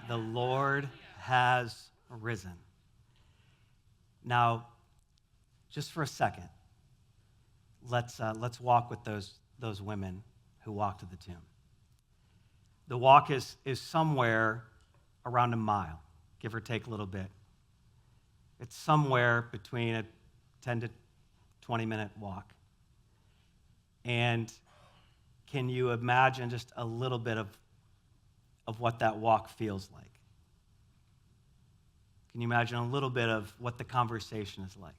The Lord has risen. Now, just for a second, let's walk with those women who walked to the tomb. The walk is somewhere around a mile, give or take a little bit. It's somewhere between a 10 to 20-minute walk. And can you imagine just a little bit of what that walk feels like? Can you imagine a little bit of what the conversation is like?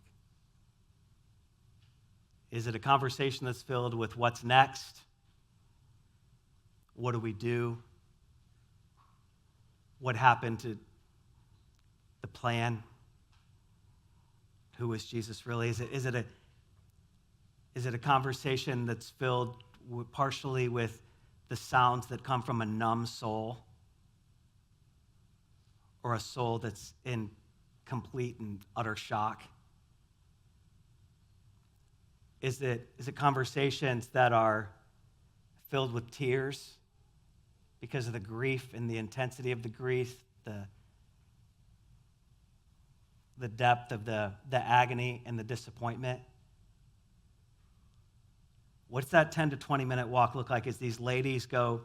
Is it a conversation that's filled with what's next? What do we do? What happened to the plan? Who is Jesus really? Is it a conversation that's filled partially with the sounds that come from a numb soul, or a soul that's in complete and utter shock? Is it conversations that are filled with tears because of the grief and the intensity of the grief, the depth of the agony and the disappointment? What's that 10 to 20-minute walk look like as these ladies go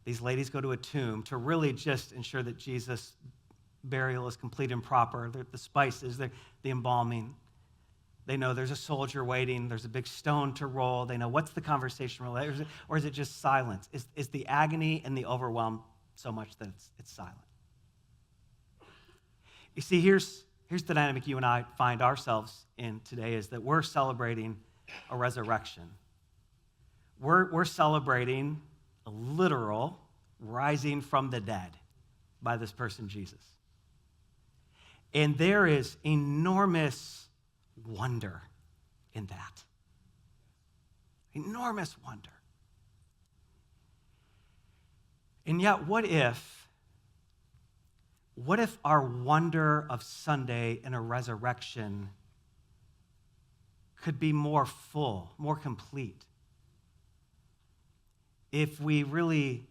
to a tomb to really just ensure that Jesus' burial is complete and proper, the spices, the embalming. They know there's a soldier waiting, there's a big stone to roll. They know what's the conversation really, or is it just silence? Is the agony and the overwhelm so much that it's silent? You see, here's the dynamic you and I find ourselves in today, is that we're celebrating a resurrection. We're celebrating a literal rising from the dead by this person, Jesus. And there is enormous wonder in that. Enormous wonder. And yet, what if our wonder of Sunday and a resurrection could be more full, more complete? If we really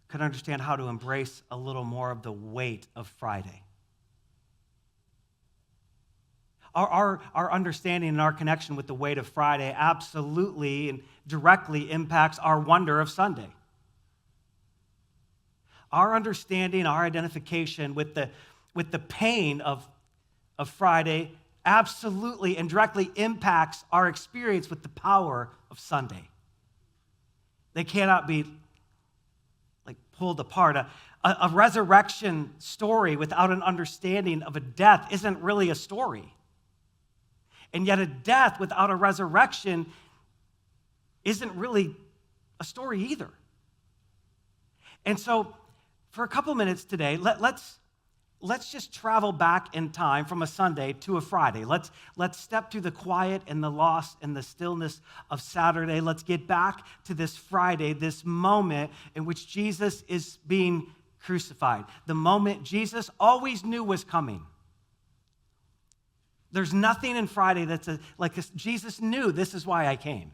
could understand how to embrace a little more of the weight of Friday. Our understanding and our connection with the weight of Friday absolutely and directly impacts our wonder of Sunday. Our understanding, our identification with the pain of Friday absolutely and directly impacts our experience with the power of Sunday. They cannot be pulled apart. A resurrection story without an understanding of a death isn't really a story. And yet a death without a resurrection isn't really a story either. And so for a couple minutes today, let's just travel back in time from a Sunday to a Friday. Let's step through the quiet and the loss and the stillness of Saturday. Let's get back to this Friday, this moment in which Jesus is being crucified. The moment Jesus always knew was coming. There's nothing in Friday that's like this. Jesus knew, this is why I came.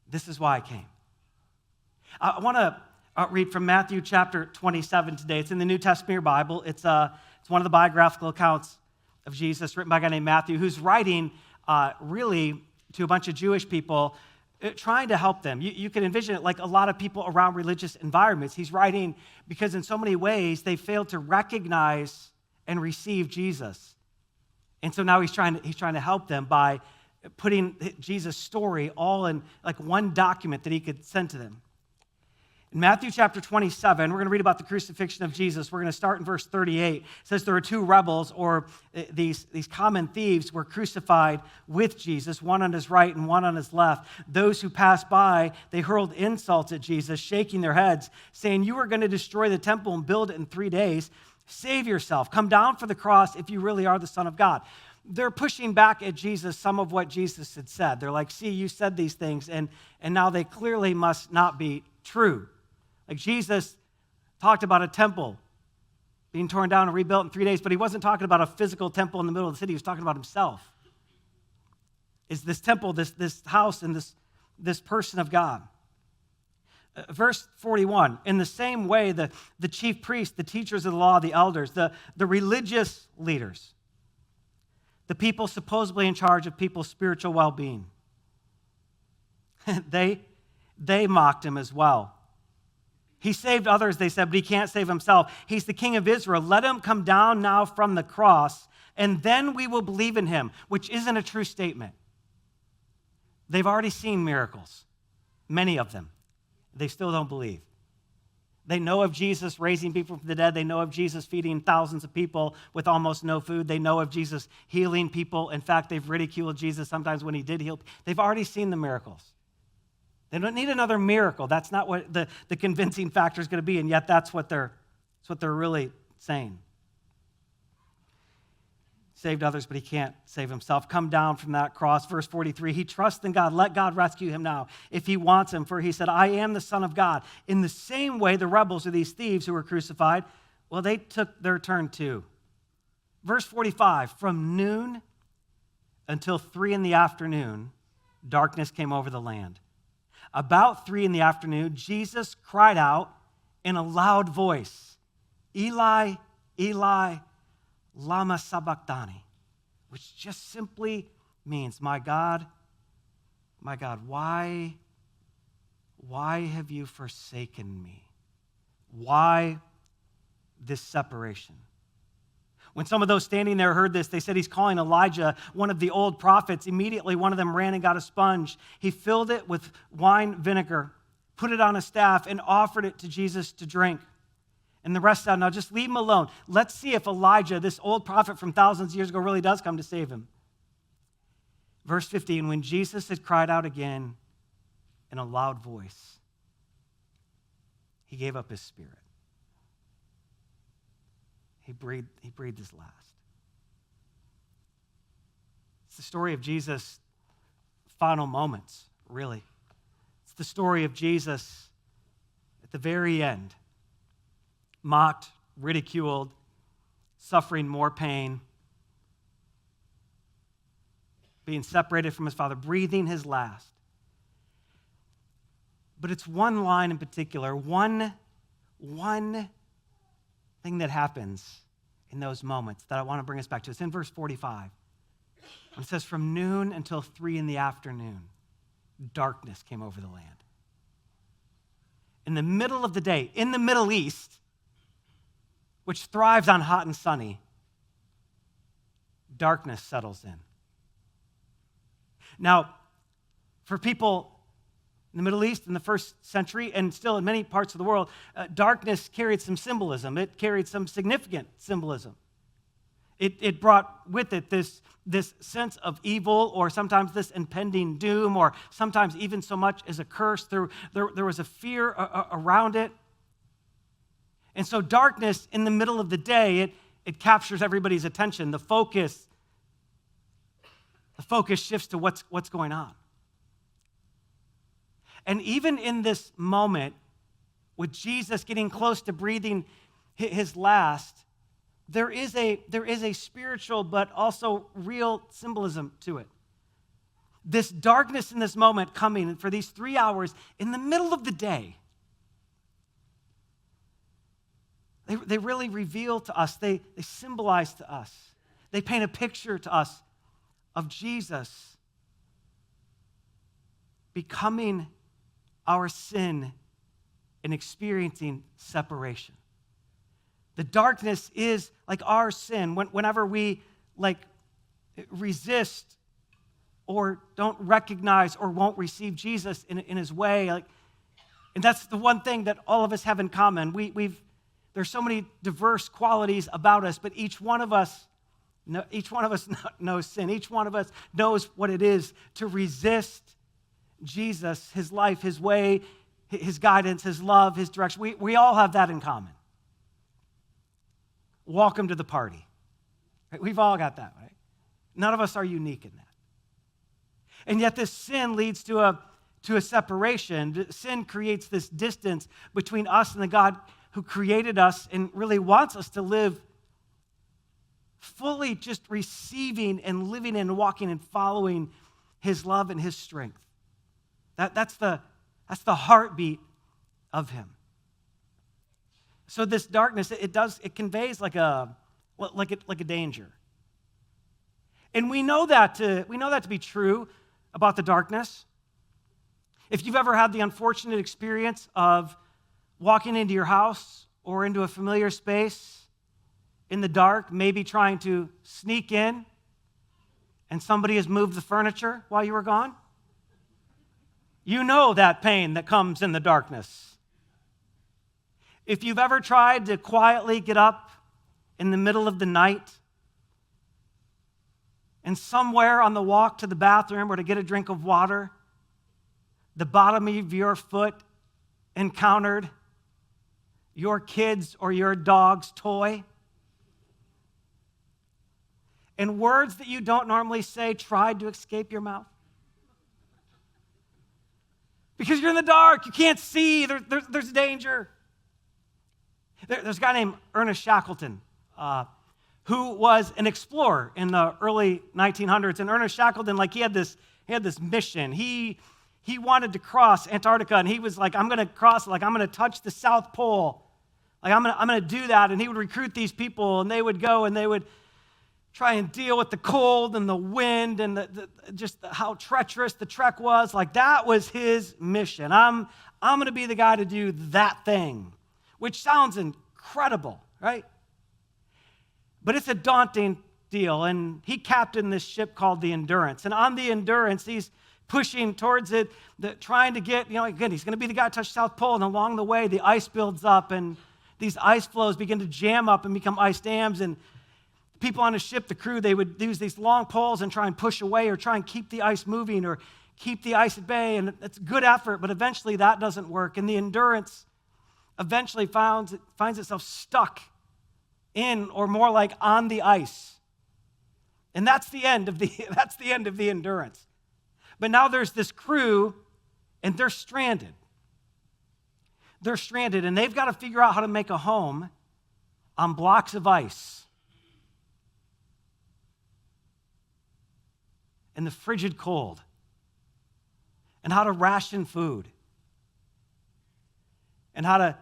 This is why I came. I want to read from Matthew chapter 27 today. It's in the New Testament Bible. It's one of the biographical accounts of Jesus written by a guy named Matthew, who's writing really to a bunch of Jewish people, trying to help them. You can envision it like a lot of people around religious environments. He's writing because in so many ways they failed to recognize and receive Jesus. And so now he's trying to help them by putting Jesus' story all in like one document that he could send to them. In Matthew chapter 27, we're going to read about the crucifixion of Jesus. We're going to start in verse 38. It says there were two rebels, or these common thieves, were crucified with Jesus, one on his right and one on his left. Those who passed by, they hurled insults at Jesus, shaking their heads, saying, "You are going to destroy the temple and build it in 3 days. Save yourself. Come down from the cross if you really are the Son of God." They're pushing back at Jesus some of what Jesus had said. They're like, "See, you said these things, and now they clearly must not be true." Like Jesus talked about a temple being torn down and rebuilt in 3 days, but he wasn't talking about a physical temple in the middle of the city. He was talking about himself. Is this temple, this house, and this person of God. Verse 41, in the same way, the chief priests, the teachers of the law, the elders, the religious leaders, the people supposedly in charge of people's spiritual well-being, they mocked him as well. He saved others, they said, but he can't save himself. He's the King of Israel. Let him come down now from the cross, and then we will believe in him, which isn't a true statement. They've already seen miracles, many of them. They still don't believe. They know of Jesus raising people from the dead. They know of Jesus feeding thousands of people with almost no food. They know of Jesus healing people. In fact, they've ridiculed Jesus sometimes when he did heal. They've already seen the miracles. They don't need another miracle. That's not what the convincing factor is going to be, and yet that's what they're really saying. Saved others, but he can't save himself. Come down from that cross. Verse 43, he trusts in God. Let God rescue him now if he wants him. For he said, I am the Son of God. In the same way, the rebels or these thieves who were crucified, well, they took their turn too. Verse 45, from noon until 3 in the afternoon, darkness came over the land. About 3 in the afternoon, Jesus cried out in a loud voice, Eli, Eli, lama sabachthani, which just simply means, my God, why have you forsaken me? Why this separation? When some of those standing there heard this, they said he's calling Elijah, one of the old prophets. Immediately, one of them ran and got a sponge. He filled it with wine vinegar, put it on a staff, and offered it to Jesus to drink. And the rest said, now just leave him alone. Let's see if Elijah, this old prophet from thousands of years ago, really does come to save him. Verse 15, when Jesus had cried out again in a loud voice, he gave up his spirit. He breathed his last. It's the story of Jesus' final moments, really. It's the story of Jesus at the very end. Mocked, ridiculed, suffering more pain, being separated from his Father, breathing his last. But it's one line in particular, one thing that happens in those moments that I want to bring us back to. It's in verse 45. It says, from noon until 3 in the afternoon, darkness came over the land. In the middle of the day, in the Middle East, which thrives on hot and sunny, darkness settles in. Now, for people in the Middle East in the first century, and still in many parts of the world, darkness carried some symbolism. It carried some significant symbolism. It brought with it this sense of evil, or sometimes this impending doom, or sometimes even so much as a curse. There was a fear around it. And so darkness in the middle of the day, it captures everybody's attention. The focus shifts to what's going on. And even in this moment, with Jesus getting close to breathing his last, there is a spiritual but also real symbolism to it. This darkness in this moment coming for these 3 hours in the middle of the day, they really reveal to us, they symbolize to us, they paint a picture to us of Jesus becoming our sin and experiencing separation. The darkness is like our sin. Whenever we resist or don't recognize or won't receive Jesus in his way, and that's the one thing that all of us have in common. There's so many diverse qualities about us, but each one of us knows sin. Each one of us knows what it is to resist Jesus, his life, his way, his guidance, his love, his direction. We all have that in common. Welcome to the party. Right? We've all got that, right? None of us are unique in that. And yet this sin leads to a separation. Sin creates this distance between us and the God who created us and really wants us to live fully just receiving and living and walking and following his love and his strength. That's the heartbeat of him. So this darkness, it conveys like a danger. And we know that to be true about the darkness. If you've ever had the unfortunate experience of walking into your house or into a familiar space in the dark, maybe trying to sneak in, and somebody has moved the furniture while you were gone, you know that pain that comes in the darkness. If you've ever tried to quietly get up in the middle of the night and somewhere on the walk to the bathroom or to get a drink of water, the bottom of your foot encountered your kid's or your dog's toy, and words that you don't normally say tried to escape your mouth. Because you're in the dark, you can't see, there's danger. There's a guy named Ernest Shackleton, who was an explorer in the early 1900s. And Ernest Shackleton, he had this mission. He wanted to cross Antarctica, and he was like, I'm going to cross, I'm going to touch the South Pole. I'm going to do that. And he would recruit these people, and they would go, and they would try and deal with the cold and the wind and how treacherous the trek was. That was his mission. I'm going to be the guy to do that thing, which sounds incredible, right? But it's a daunting deal. And he captained this ship called the Endurance. And on the Endurance, he's pushing towards it, trying to get, again, he's going to be the guy to touch South Pole. And along the way, the ice builds up, and these ice floes begin to jam up and become ice dams. And people on the ship, the crew, they would use these long poles and try and push away or try and keep the ice moving or keep the ice at bay. And it's good effort, but eventually that doesn't work. And the Endurance eventually finds itself stuck in, or more like on, the ice. And that's the end of the Endurance. But now there's this crew, and they're stranded. They're stranded, and they've got to figure out how to make a home on blocks of ice in the frigid cold, and how to ration food, and how to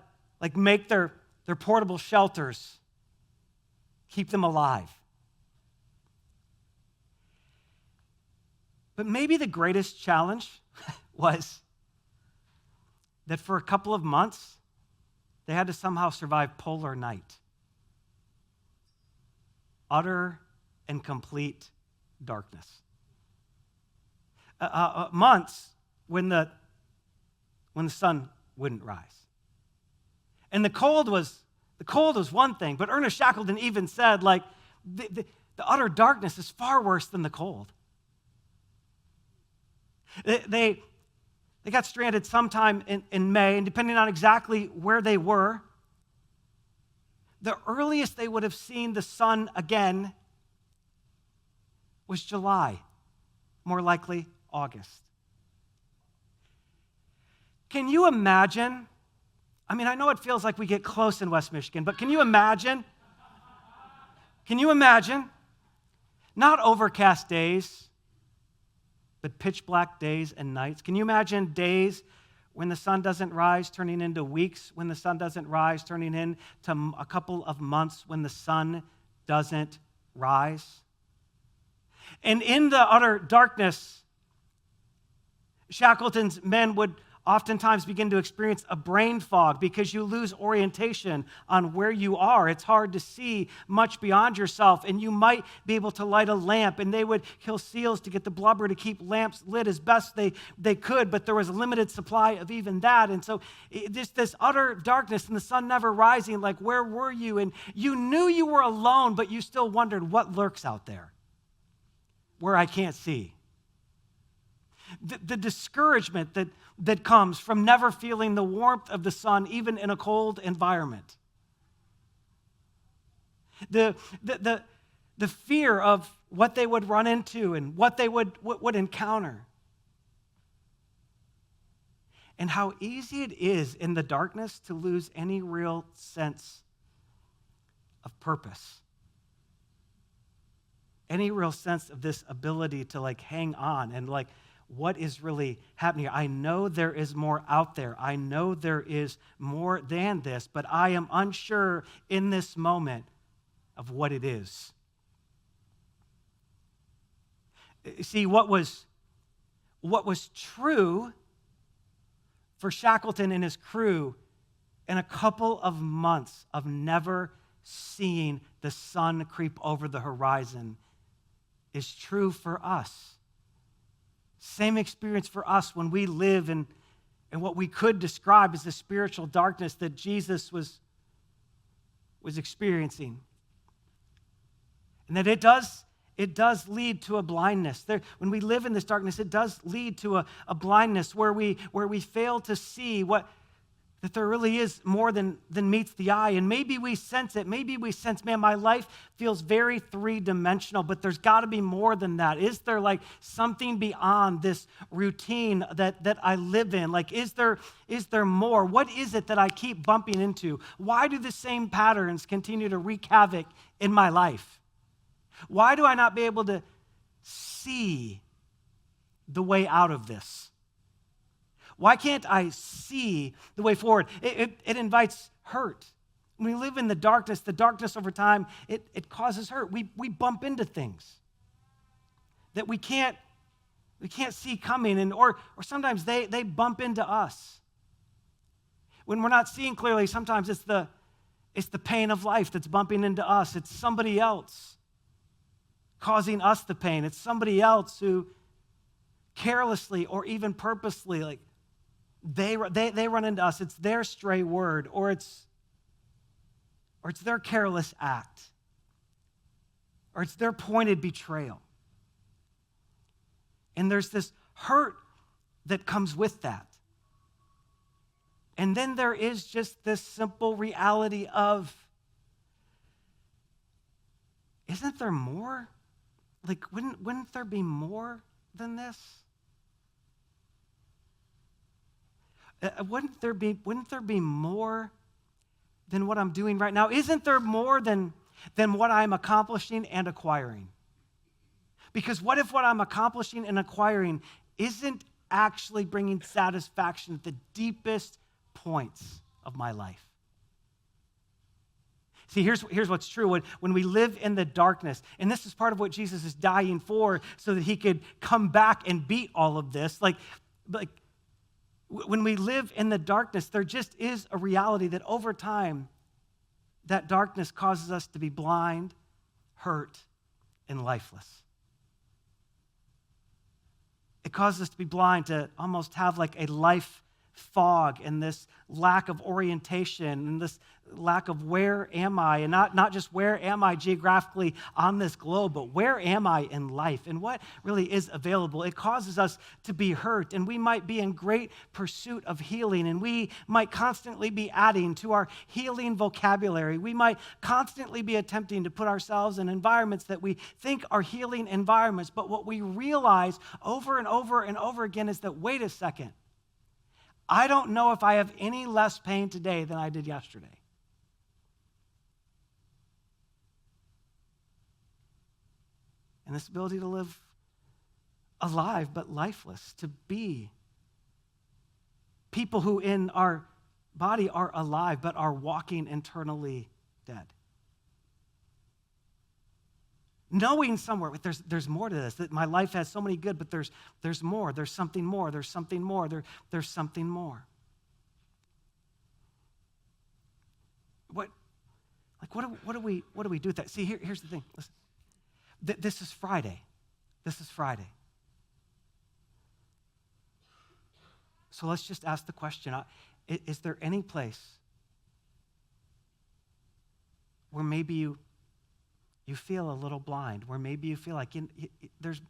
make their portable shelters, keep them alive. But maybe the greatest challenge was that for a couple of months, they had to somehow survive polar night. Utter and complete darkness. Months when the sun wouldn't rise. And the cold was one thing, but Ernest Shackleton even said, the utter darkness is far worse than the cold. They got stranded sometime in May, and depending on exactly where they were, the earliest they would have seen the sun again was July, more likely August. Can you imagine? I mean, I know it feels like we get close in West Michigan, but can you imagine? Not overcast days, but pitch black days and nights. Can you imagine days when the sun doesn't rise turning into weeks, when the sun doesn't rise turning into a couple of months when the sun doesn't rise? And in the utter darkness, Shackleton's men would oftentimes begin to experience a brain fog because you lose orientation on where you are. It's hard to see much beyond yourself, and you might be able to light a lamp, and they would kill seals to get the blubber to keep lamps lit as best they could, but there was a limited supply of even that. And so this utter darkness and the sun never rising, where were you? And you knew you were alone, but you still wondered what lurks out there where I can't see. The discouragement that comes from never feeling the warmth of the sun, even in a cold environment. The fear of what they would run into and what they would encounter. And how easy it is in the darkness to lose any real sense of purpose. Any real sense of this ability to hang on and what is really happening here. I know there is more out there. I know there is more than this, but I am unsure in this moment of what it is. See, what was true for Shackleton and his crew in a couple of months of never seeing the sun creep over the horizon is true for us. Same experience for us when we live in what we could describe as the spiritual darkness that Jesus was experiencing. And that it does lead to a blindness. When we live in this darkness, it does lead to a blindness where we fail to see that there really is more than meets the eye. And maybe we sense it. Maybe we sense, man, my life feels very three-dimensional, but there's got to be more than that. Is there like something beyond this routine that I live in? Like, is there more? What is it that I keep bumping into? Why do the same patterns continue to wreak havoc in my life? Why do I not be able to see the way out of this? Why can't I see the way forward? It invites hurt. When we live in the darkness over time, it causes hurt. We bump into things that we can't see coming, or sometimes they bump into us. When we're not seeing clearly, sometimes it's the pain of life that's bumping into us. It's somebody else causing us the pain. It's somebody else who carelessly or even purposely, like, they run into us. It's their stray word, or it's their careless act, or it's their pointed betrayal. And there's this hurt that comes with that. And then there is just this simple reality of, isn't there more? Like, wouldn't there be more than this? Wouldn't there be more than what I'm doing right now? Isn't there more than what I'm accomplishing and acquiring? Because what if what I'm accomplishing and acquiring isn't actually bringing satisfaction at the deepest points of my life? See, here's what's true. When we live in the darkness, and this is part of what Jesus is dying for, so that he could come back and beat all of this. Like when we live in the darkness, there just is a reality that over time, that darkness causes us to be blind, hurt, and lifeless. It causes us to be blind, to almost have like a life fog and this lack of orientation and this lack of where am I, and not just where am I geographically on this globe, but where am I in life and what really is available. It causes us to be hurt, and we might be in great pursuit of healing, and we might constantly be adding to our healing vocabulary. We might constantly be attempting to put ourselves in environments that we think are healing environments, but what we realize over and over and over again is that, wait a second, I don't know if I have any less pain today than I did yesterday. And this ability to live alive but lifeless, to be people who in our body are alive but are walking internally dead. Knowing somewhere, there's more to this, that my life has so many good, but there's more, there's something more, there's something more, there's something more. What do we do with that? See, here's the thing. Listen. This is Friday. This is Friday. So let's just ask the question, is there any place where maybe you feel a little blind, where maybe you feel like there's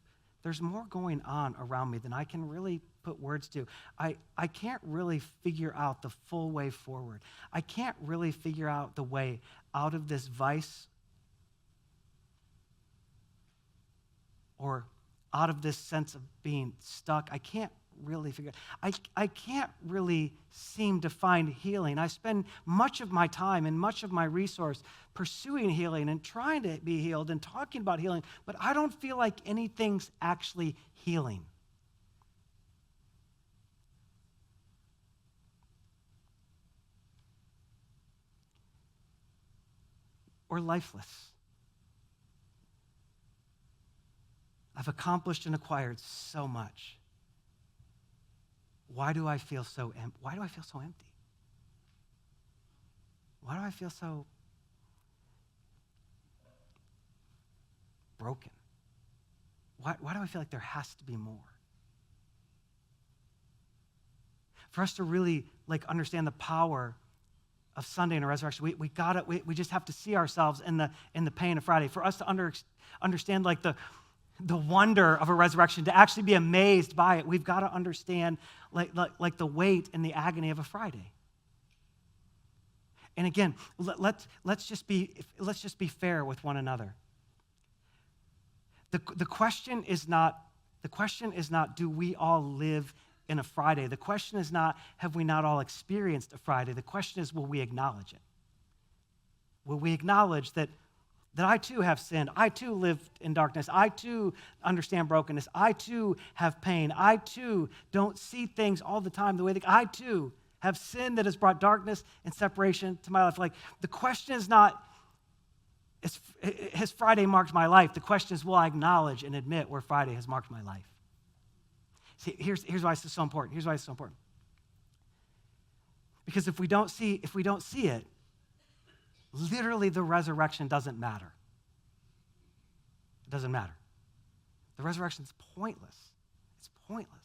more going on around me than I can really put words to. I can't really figure out the full way forward. I can't really figure out the way out of this vice or out of this sense of being stuck. I can't really figure I can't really seem to find healing. I spend much of my time and much of my resource pursuing healing and trying to be healed and talking about healing, but I don't feel like anything's actually healing. or lifeless. I've accomplished and acquired so much. Why do I feel so empty? Why do I feel so empty? Why do I feel so broken? Why do I feel like there has to be more? For us to really understand the power of Sunday and resurrection, we just have to see ourselves in the pain of Friday. For us to understand the wonder of a resurrection, to actually be amazed by it, we've got to understand the weight and the agony of a Friday. And again, let's just be fair with one another. The question is not do we all live in a Friday? The question is not have we not all experienced a Friday? The question is will we acknowledge it? Will we acknowledge that I too have sinned? I too lived in darkness. I too understand brokenness. I too have pain. I too don't see things all the time the way I too have sin that has brought darkness and separation to my life. The question is not, has Friday marked my life? The question is, will I acknowledge and admit where Friday has marked my life? See, here's why it's so important. Here's why it's so important. Because if we don't see it, literally the resurrection doesn't matter. It doesn't matter. The resurrection's pointless. It's pointless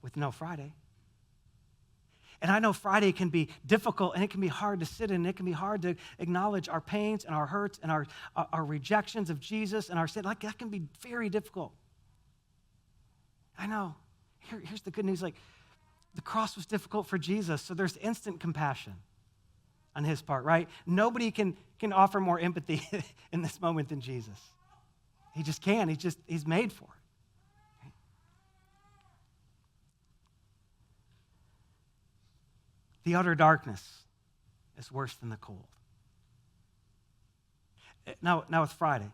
with no Friday. And I know Friday can be difficult, and it can be hard to sit in, and it can be hard to acknowledge our pains and our hurts and our rejections of Jesus and our sin. That can be very difficult. I know. Here's the good news. The cross was difficult for Jesus, so there's instant compassion on his part, right? Nobody can offer more empathy in this moment than Jesus. He just can. He's made for it. The utter darkness is worse than the cold. Now with Friday,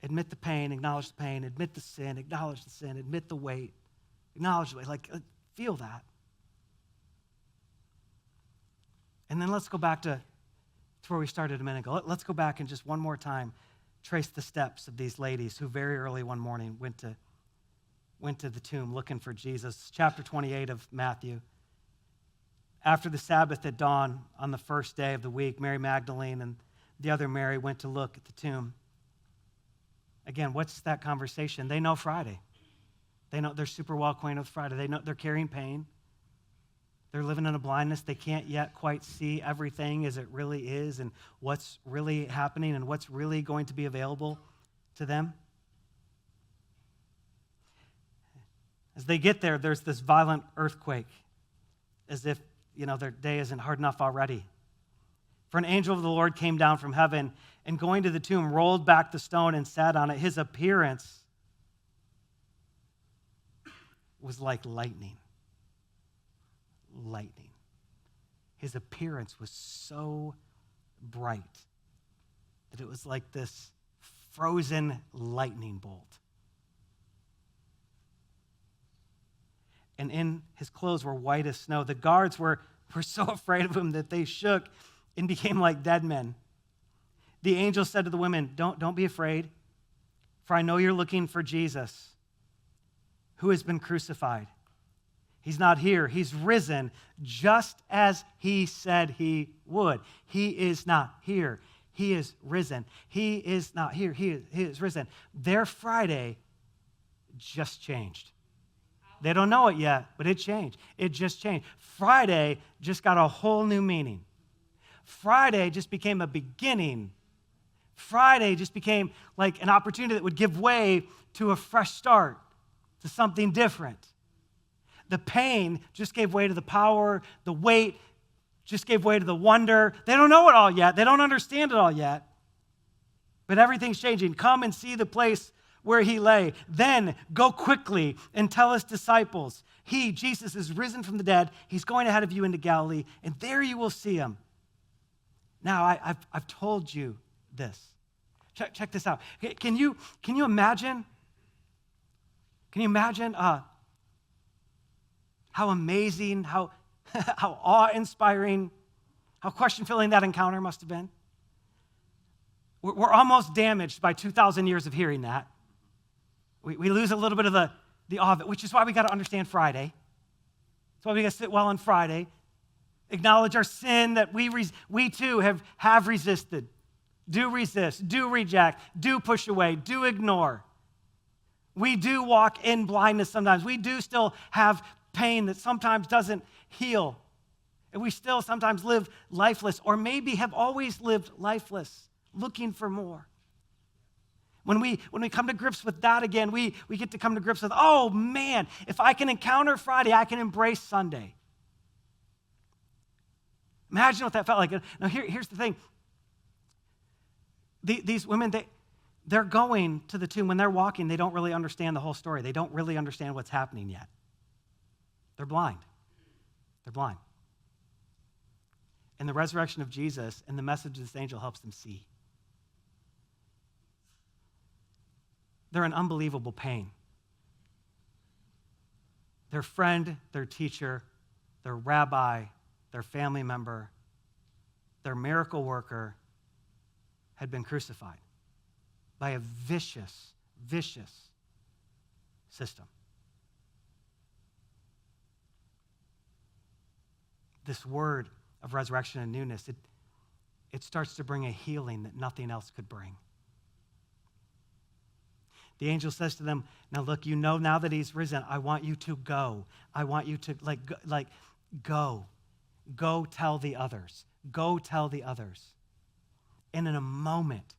admit the pain, acknowledge the pain, admit the sin, acknowledge the sin, admit the weight, acknowledge the weight, feel that. And then let's go back to where we started a minute ago. Let's go back and just one more time trace the steps of these ladies who very early one morning went to the tomb looking for Jesus. Chapter 28 of Matthew. After the Sabbath at dawn on the first day of the week, Mary Magdalene and the other Mary went to look at the tomb. Again, what's that conversation? They know Friday. They know they're super well acquainted with Friday. They know they're carrying pain. They're living in a blindness. They can't yet quite see everything as it really is and what's really happening and what's really going to be available to them. As they get there, there's this violent earthquake, as if their day isn't hard enough already. For an angel of the Lord came down from heaven and going to the tomb, rolled back the stone and sat on it. His appearance was like lightning. Lightning. His appearance was so bright that it was like this frozen lightning bolt. And in his clothes were white as snow. The guards were so afraid of him that they shook and became like dead men. The angel said to the women, Don't be afraid, for I know you're looking for Jesus, who has been crucified. He's not here. He's risen, just as he said he would. He is not here. He is risen. He is not here. He is risen. Their Friday just changed. They don't know it yet, but it changed. It just changed. Friday just got a whole new meaning. Friday just became a beginning. Friday just became like an opportunity that would give way to a fresh start, to something different. The pain just gave way to the power. The weight just gave way to the wonder. They don't know it all yet. They don't understand it all yet. But everything's changing. Come and see the place where he lay. Then go quickly and tell his disciples, Jesus, is risen from the dead. He's going ahead of you into Galilee, and there you will see him. Now, I've told you this. Check this out. Can you imagine? Can you imagine how amazing, how awe-inspiring, how question-filling that encounter must have been? We're almost damaged by 2,000 years of hearing that. We lose a little bit of the awe of it, which is why we got to understand Friday. That's why we got to sit well on Friday, acknowledge our sin that we too have resisted. Do resist, do reject, do push away, do ignore. We do walk in blindness sometimes. We do still have pain that sometimes doesn't heal. And we still sometimes live lifeless, or maybe have always lived lifeless, looking for more. When we come to grips with that again, we get to come to grips with, oh man, if I can encounter Friday, I can embrace Sunday. Imagine what that felt like. Now here's the thing. These women, they're going to the tomb. When they're walking, they don't really understand the whole story. They don't really understand what's happening yet. They're blind. They're blind. And the resurrection of Jesus and the message of this angel helps them see. They're in unbelievable pain. Their friend, their teacher, their rabbi, their family member, their miracle worker had been crucified by a vicious, vicious system. This word of resurrection and newness, it starts to bring a healing that nothing else could bring. The angel says to them, now look, you know now that he's risen, I want you to go. I want you to go. Go tell the others. Go tell the others. And in a moment,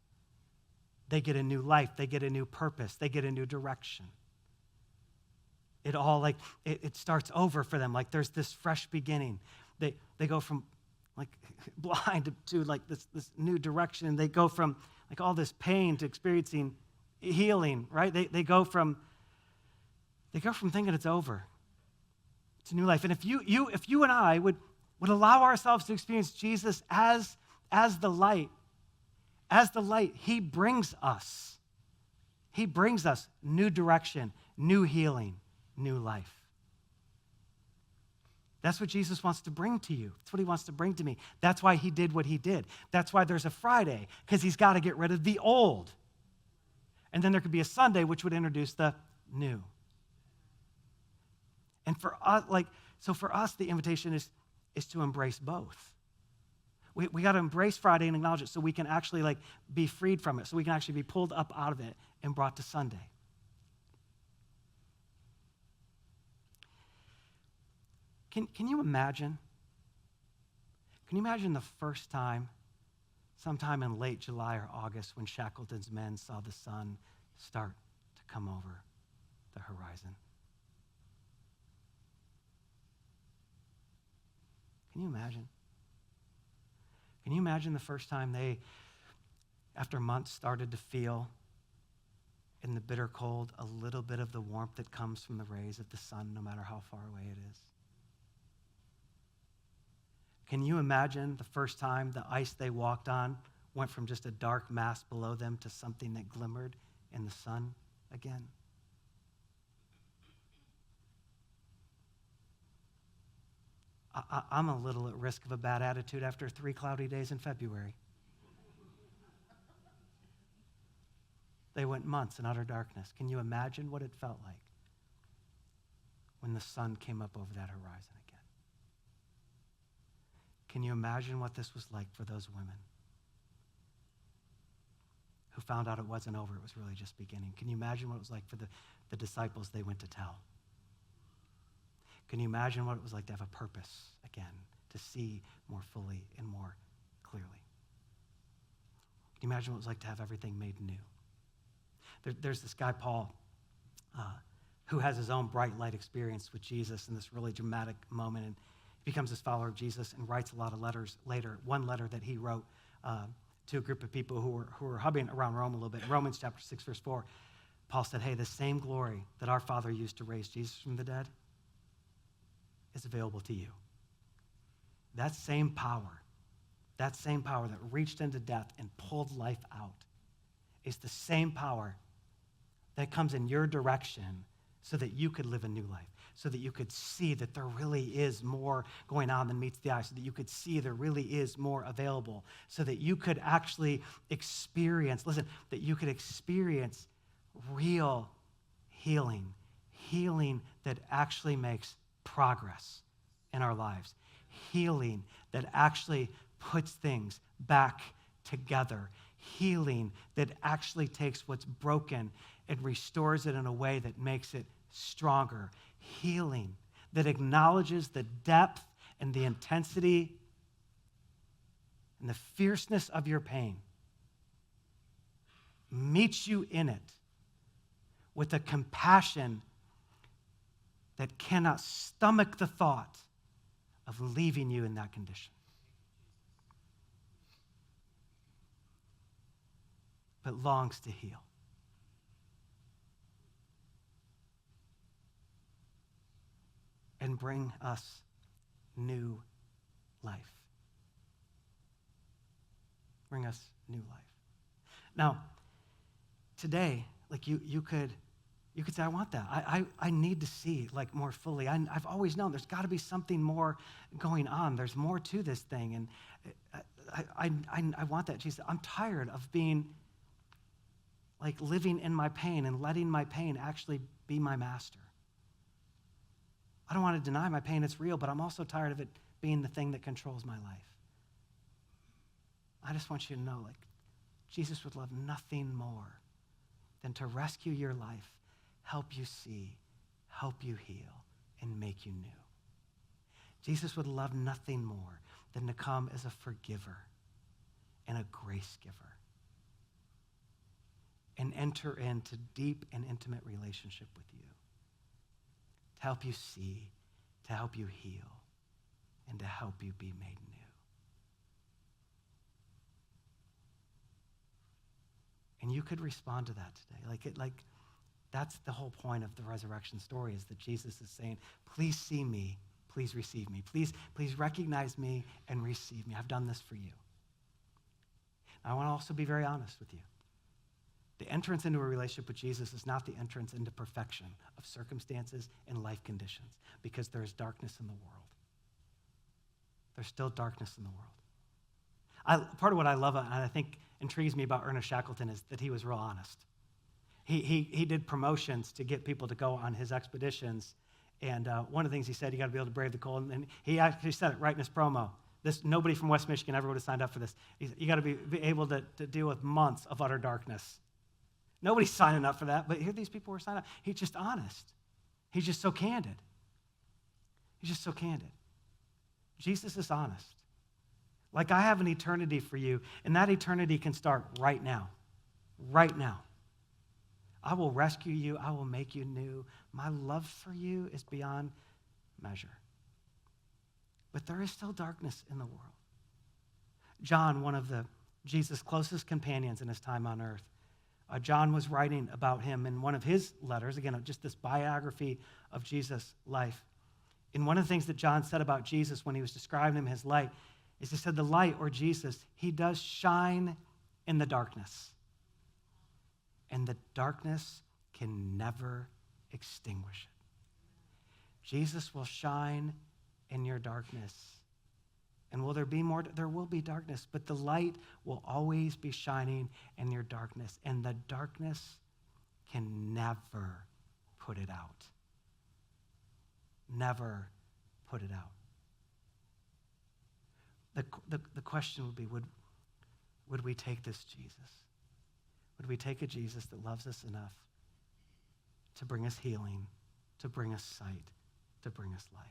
they get a new life. They get a new purpose. They get a new direction. It all it starts over for them. Like there's this fresh beginning. They go from blind to this new direction. They go from all this pain to experiencing healing, right? They go from thinking it's over to new life. And if you and I would allow ourselves to experience Jesus as the light, he brings us new direction, new healing, new life. That's what Jesus wants to bring to you. That's what he wants to bring to me. That's why he did what he did. That's why there's a Friday, because he's got to get rid of the old. And then there could be a Sunday, which would introduce the new. And for us, the invitation is to embrace both. We got to embrace Friday and acknowledge it so we can actually be freed from it, so we can actually be pulled up out of it and brought to Sunday. Can you imagine? Can you imagine the first time, sometime in late July or August, when Shackleton's men saw the sun start to come over the horizon? Can you imagine? Can you imagine the first time they, after months, started to feel in the bitter cold a little bit of the warmth that comes from the rays of the sun, no matter how far away it is? Can you imagine the first time the ice they walked on went from just a dark mass below them to something that glimmered in the sun again? I'm a little at risk of a bad attitude after 3 cloudy days in February. They went months in utter darkness. Can you imagine what it felt like when the sun came up over that horizon again? Can you imagine what this was like for those women who found out it wasn't over, it was really just beginning? Can you imagine what it was like for the disciples they went to tell? Can you imagine what it was like to have a purpose again, to see more fully and more clearly? Can you imagine what it was like to have everything made new? There's this guy, Paul, who has his own bright light experience with Jesus in this really dramatic moment, and becomes this follower of Jesus and writes a lot of letters later. One letter that he wrote to a group of people who were hubbing around Rome a little bit. In Romans chapter 6, verse 4, Paul said, hey, the same glory that our Father used to raise Jesus from the dead is available to you. That same power that reached into death and pulled life out, is the same power that comes in your direction so that you could live a new life, so that you could see that there really is more going on than meets the eye, so that you could see there really is more available, so that you could actually experience, listen, that you could experience real healing, healing that actually makes progress in our lives, healing that actually puts things back together, healing that actually takes what's broken and restores it in a way that makes it stronger, healing that acknowledges the depth and the intensity and the fierceness of your pain, meets you in it with a compassion that cannot stomach the thought of leaving you in that condition, but longs to heal. And bring us new life. Bring us new life. Now, today, like you could say, I want that. I need to see like more fully. I've always known there's got to be something more going on. There's more to this thing, and I want that. Jesus, I'm tired of being like living in my pain and letting my pain actually be my master. I don't want to deny my pain, it's real, but I'm also tired of it being the thing that controls my life. I just want you to know, like, Jesus would love nothing more than to rescue your life, help you see, help you heal, and make you new. Jesus would love nothing more than to come as a forgiver and a grace giver and enter into deep and intimate relationship with you, to help you see, to help you heal, and to help you be made new. And you could respond to that today. Like that's the whole point of the resurrection story, is that Jesus is saying, please see me, please receive me. Please recognize me and receive me. I've done this for you. I want to also be very honest with you. The entrance into a relationship with Jesus is not the entrance into perfection of circumstances and life conditions, because there is darkness in the world. There's still darkness in the world. Part of what I love and I think intrigues me about Ernest Shackleton is that he was real honest. He did promotions to get people to go on his expeditions, and one of the things he said, you got to be able to brave the cold, and he actually said it right in his promo. Nobody from West Michigan ever would have signed up for this. You got to be able to deal with months of utter darkness. Nobody's signing up for that, but here these people were signing up. He's just honest. He's just so candid. He's just so candid. Jesus is honest. Like, I have an eternity for you, and that eternity can start right now. Right now. I will rescue you. I will make you new. My love for you is beyond measure. But there is still darkness in the world. John, one of Jesus' closest companions in his time on earth, John was writing about him in one of his letters, again, just this biography of Jesus' life. And one of the things that John said about Jesus when he was describing him, his light, is he said, the light, or Jesus, he does shine in the darkness. And the darkness can never extinguish it. Jesus will shine in your darkness. And will there be more? There will be darkness, but the light will always be shining in your darkness. And the darkness can never put it out. Never put it out. The question would be, would we take this Jesus? Would we take a Jesus that loves us enough to bring us healing, to bring us sight, to bring us life?